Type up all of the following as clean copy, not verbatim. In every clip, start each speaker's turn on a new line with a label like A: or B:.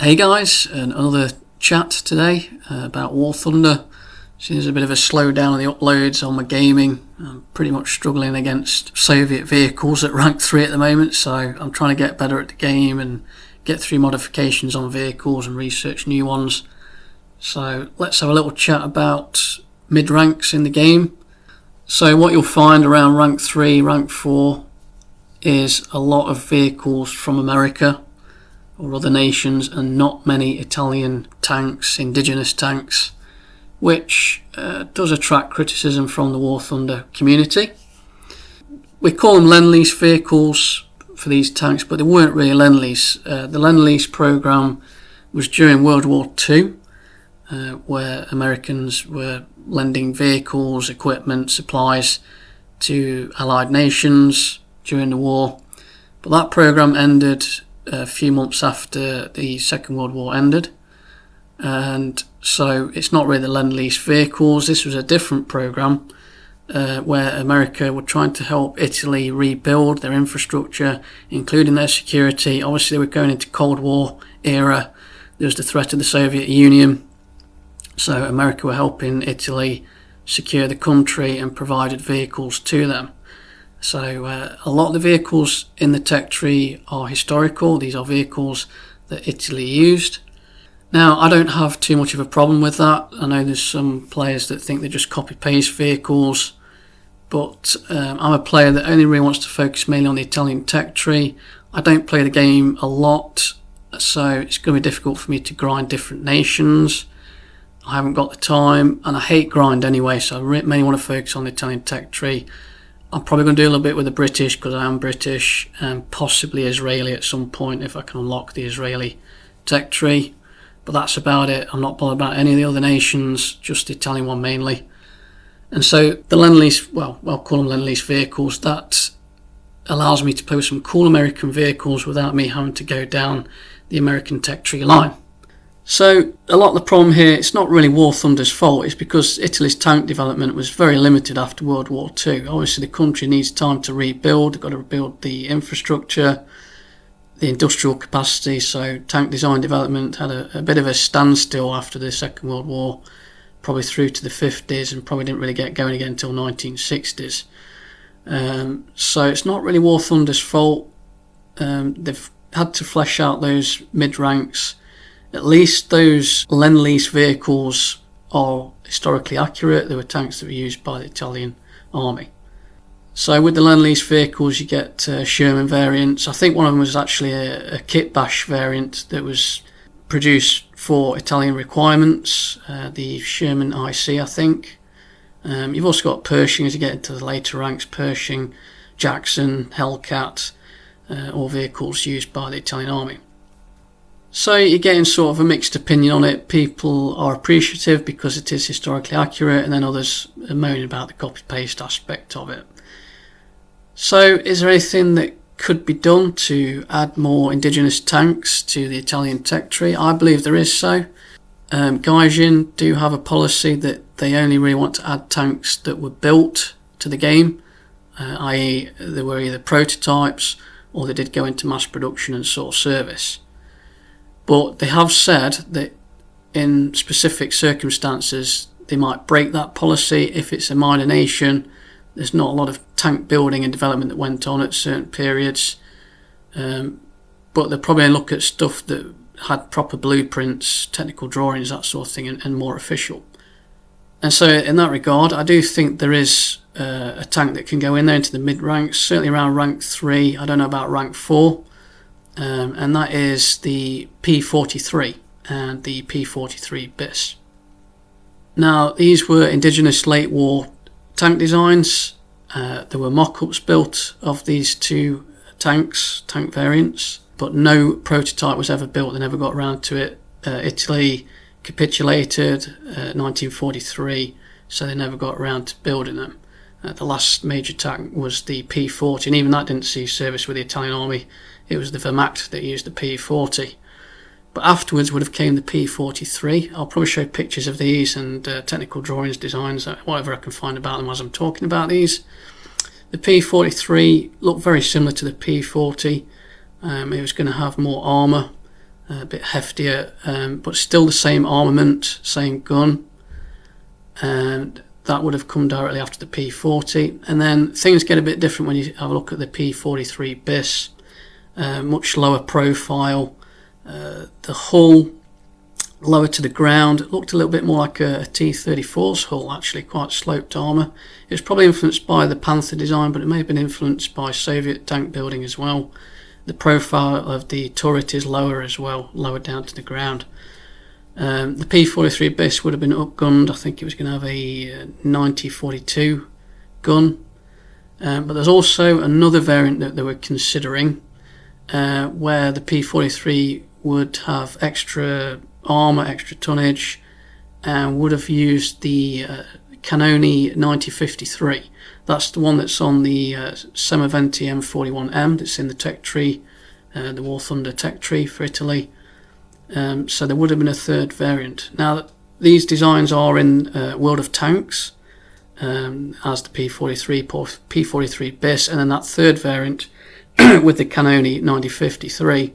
A: Hey guys, another chat today about War Thunder. So there's a bit of a slowdown in the uploads on my gaming. I'm pretty much struggling against Soviet vehicles at rank 3 at the moment, so I'm trying to get better at the game and get through modifications on vehicles and research new ones. So let's have a little chat about mid-ranks in the game. So what you'll find around rank 3, rank 4 is a lot of vehicles from America or other nations and not many Italian tanks, indigenous tanks, which does attract criticism from the War Thunder community. We call them lend-lease vehicles for these tanks, but they weren't really lend-lease. The lend-lease program was during World War II, where Americans were lending vehicles, equipment, supplies to Allied nations during the war. But that program ended a few months after the Second World War ended, and so it's not really the lend-lease vehicles. This was a different program where America were trying to help Italy rebuild their infrastructure, including their security. Obviously they were going into Cold War era. There was the threat of the Soviet Union, so America were helping Italy secure the country and provided vehicles to them. So a lot of the vehicles in the tech tree are historical. These are vehicles that Italy used. Now, I don't have too much of a problem with that. I know there's some players that think they just copy-paste vehicles, but I'm a player that only really wants to focus mainly on the Italian tech tree. I don't play the game a lot, so it's going to be difficult for me to grind different nations. I haven't got the time, and I hate grind anyway, so I mainly want to focus on the Italian tech tree. I'm probably going to do a little bit with the British because I am British, and possibly Israeli at some point if I can unlock the Israeli tech tree. But that's about it. I'm not bothered about any of the other nations, just the Italian one mainly. And so the lend-lease, well, I'll call them lend-lease vehicles, that allows me to play with some cool American vehicles without me having to go down the American tech tree line. So a lot of the problem here, it's not really War Thunder's fault. It's because Italy's tank development was very limited after World War II. Obviously the country needs time to rebuild. They've got to rebuild the infrastructure, the industrial capacity. So tank design development had a bit of a standstill after the Second World War, probably through to the 50s, and probably didn't really get going again until 1960s. So it's not really War Thunder's fault. They've had to flesh out those mid-ranks. At least those lend-lease vehicles are historically accurate. They were tanks that were used by the Italian army. So with the lend-lease vehicles you get Sherman variants. I think one of them was actually a kit bash variant that was produced for Italian requirements, the Sherman IC I think. You've also got Pershing as you get into the later ranks, Pershing, Jackson, Hellcat, all vehicles used by the Italian army. So you're getting sort of a mixed opinion on it. People are appreciative because it is historically accurate, and then others are moaning about the copy-paste aspect of it. So is there anything that could be done to add more indigenous tanks to the Italian tech tree? I believe there is so. Gaijin do have a policy that they only really want to add tanks that were built to the game, i.e. they were either prototypes or they did go into mass production and sort of service. But they have said that in specific circumstances they might break that policy. If it's a minor nation, there's not a lot of tank building and development that went on at certain periods, but they'll probably look at stuff that had proper blueprints, technical drawings, that sort of thing, and more official. And so in that regard, I do think there is a tank that can go in there into the mid-ranks, certainly around rank 3, I don't know about rank 4. And that is the P.43 and the P.43 bis. Now these were indigenous late war tank designs. There were mock-ups built of these two tank variants, but no prototype was ever built. They never got around to it. Italy capitulated 1943, so they never got around to building them. The last major tank was the P.40, and even that didn't see service with the Italian army. It was the Wehrmacht that used the P.40. But afterwards would have came the P.43. I'll probably show pictures of these and technical drawings, designs, whatever I can find about them as I'm talking about these. The P.43 looked very similar to the P.40. It was going to have more armour, a bit heftier, but still the same armament, same gun, and that would have come directly after the P.40. And then things get a bit different when you have a look at the P.43 bis, much lower profile, the hull lower to the ground. It looked a little bit more like a T-34's hull, actually, quite sloped armour. It was probably influenced by the Panther design, but it may have been influenced by Soviet tank building as well. The profile of the turret is lower as well, lower down to the ground. The P.43 bis would have been upgunned. I think it was going to have a 90-42 gun. But there's also another variant that they were considering, where the P.43 would have extra armour, extra tonnage, and would have used the Cannoni 90-53. That's the one that's on the Semaventi M41M that's in the tech tree, the War Thunder tech tree for Italy. So there would have been a third variant. Now, these designs are in World of Tanks, as the P.43 bis, and then that third variant with the Cannoni 90-53.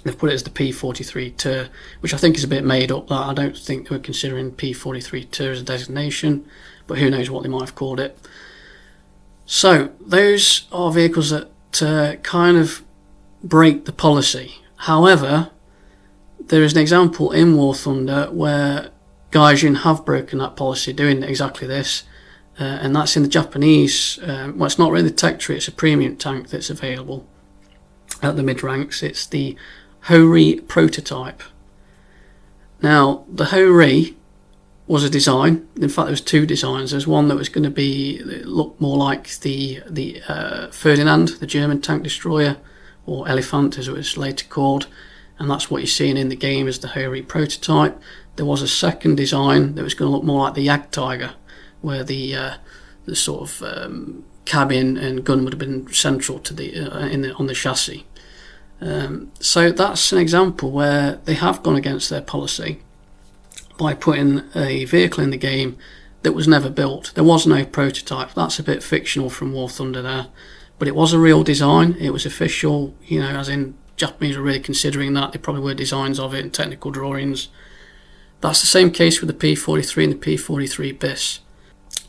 A: They've put it as the P.43 TER, which I think is a bit made up. I don't think they were considering P.43 TER as a designation, but who knows what they might have called it. So those are vehicles that kind of break the policy. However, there is an example in War Thunder where Gaijin have broken that policy doing exactly this, and that's in the Japanese, well, it's not really the tech tree, it's a premium tank that's available at the mid-ranks. It's the Hori prototype. Now, the Hori was a design. In fact, there was two designs. There's one that was going to look more like the Ferdinand, the German tank destroyer, or Elephant as it was later called, and that's what you're seeing in the game as the Hori prototype. There was a second design that was going to look more like the Jagdtiger, where the sort of cabin and gun would have been central to on the chassis. So that's an example where they have gone against their policy by putting a vehicle in the game that was never built. There was no prototype. That's a bit fictional from War Thunder there, but it was a real design. It was official, as in Japanese were really considering that. They probably were designs of it and technical drawings. That's the same case with the P.43 and the P.43 bis.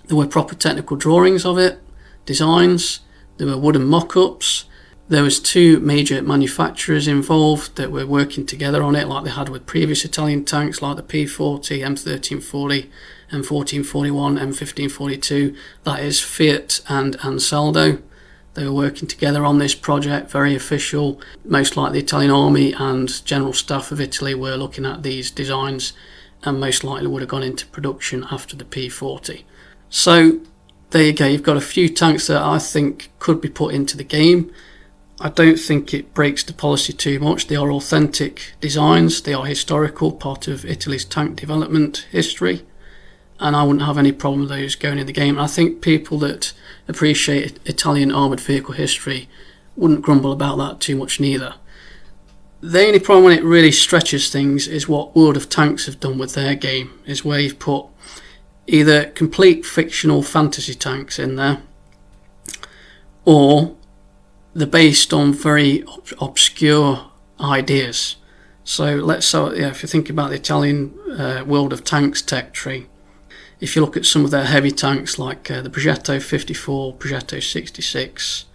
A: There were proper technical drawings of it, designs. There were wooden mock-ups. There was two major manufacturers involved that were working together on it, like they had with previous Italian tanks like the P.40, M1340, M1441, M1542. That is Fiat and Ansaldo. They were working together on this project, very official. Most likely the Italian Army and General Staff of Italy were looking at these designs and most likely would have gone into production after the P.40. So there you go, you've got a few tanks that I think could be put into the game. I don't think it breaks the policy too much. They are authentic designs, they are historical, part of Italy's tank development history, and I wouldn't have any problem with those going in the game. I think people that appreciate Italian armoured vehicle history wouldn't grumble about that too much neither. The only problem when it really stretches things is what World of Tanks have done with their game, is where you've put either complete fictional fantasy tanks in there, or they're based on very obscure ideas. So if you think about the Italian World of Tanks tech tree, if you look at some of their heavy tanks like the Progetto 54, Progetto 66,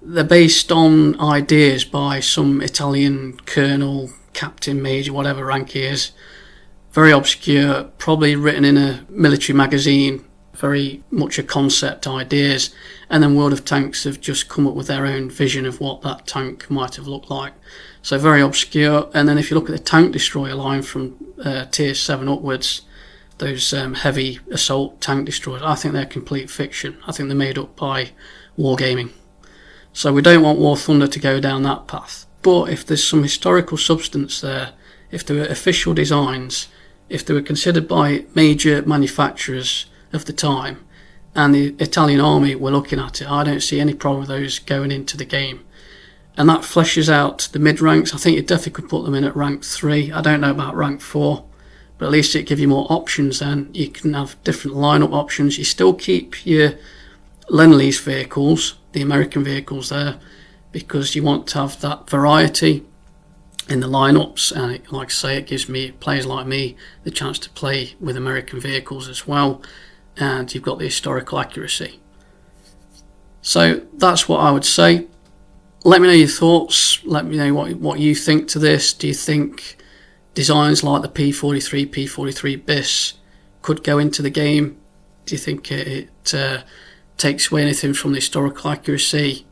A: they're based on ideas by some Italian colonel, captain, major, whatever rank he is. Very obscure, probably written in a military magazine, very much a concept ideas, and then World of Tanks have just come up with their own vision of what that tank might have looked like. So very obscure. And then if you look at the tank destroyer line from tier 7 upwards, those heavy assault tank destroyers, I think they're complete fiction. I think they're made up by wargaming. So we don't want War Thunder to go down that path. But if there's some historical substance there, if there were official designs, if they were considered by major manufacturers of the time, and the Italian army were looking at it, I don't see any problem with those going into the game. And that fleshes out the mid-ranks. I think you definitely could put them in at rank 3. I don't know about rank 4, but at least it gives you more options then. You can have different lineup options. You still keep your lend-lease vehicles, the American vehicles there, because you want to have that variety. in the lineups, and like I say, it gives players like me the chance to play with American vehicles as well, and you've got the historical accuracy. So that's what I would say. Let me know your thoughts. Let me know what you think to this. Do you think designs like the P.43, P.43 bis could go into the game? Do you think it takes away anything from the historical accuracy?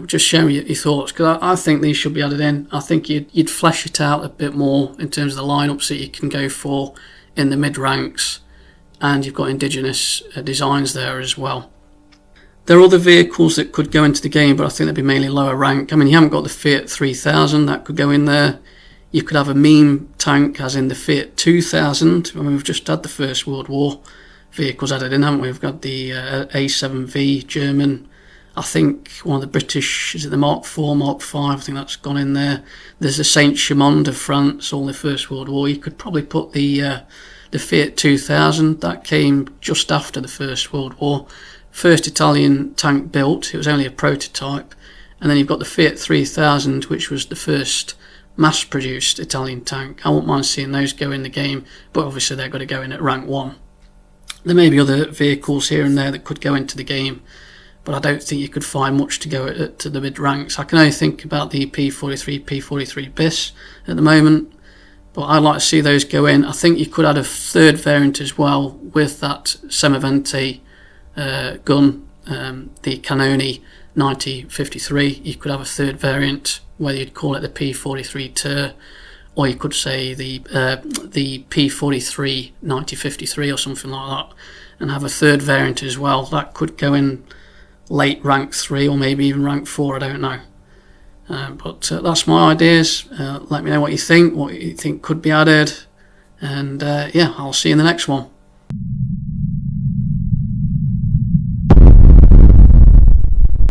A: Just share me your thoughts, because I think these should be added in. I think you'd flesh it out a bit more in terms of the lineups that you can go for in the mid ranks, and you've got Indigenous designs there as well. There are other vehicles that could go into the game, but I think they'd be mainly lower rank. I mean, you haven't got the Fiat 3000 that could go in there. You could have a meme tank, as in the Fiat 2000. I mean, we've just had the First World War vehicles added in, haven't we? We've got the A7V German. I think one of the British, is it the Mark IV, Mark V? I think that's gone in there. There's the Saint Chamond of France, all the First World War. You could probably put the Fiat 2000 that came just after the First World War. First Italian tank built. It was only a prototype. And then you've got the Fiat 3000, which was the first mass-produced Italian tank. I wouldn't mind seeing those go in the game, but obviously they've got to go in at rank 1. There may be other vehicles here and there that could go into the game, but I don't think you could find much to go to the mid ranks. I can only think about the P.43, P.43 bis at the moment, but I'd like to see those go in. I think you could add a third variant as well with that Semavente gun, the Cannoni 9053. You could have a third variant, whether you'd call it the P.43 Ter, or you could say the P.43 9053 or something like that, and have a third variant as well. That could go in late rank 3 or maybe even rank 4, I don't know. But that's my ideas. Let me know what you think could be added, and yeah, I'll see you in the next one.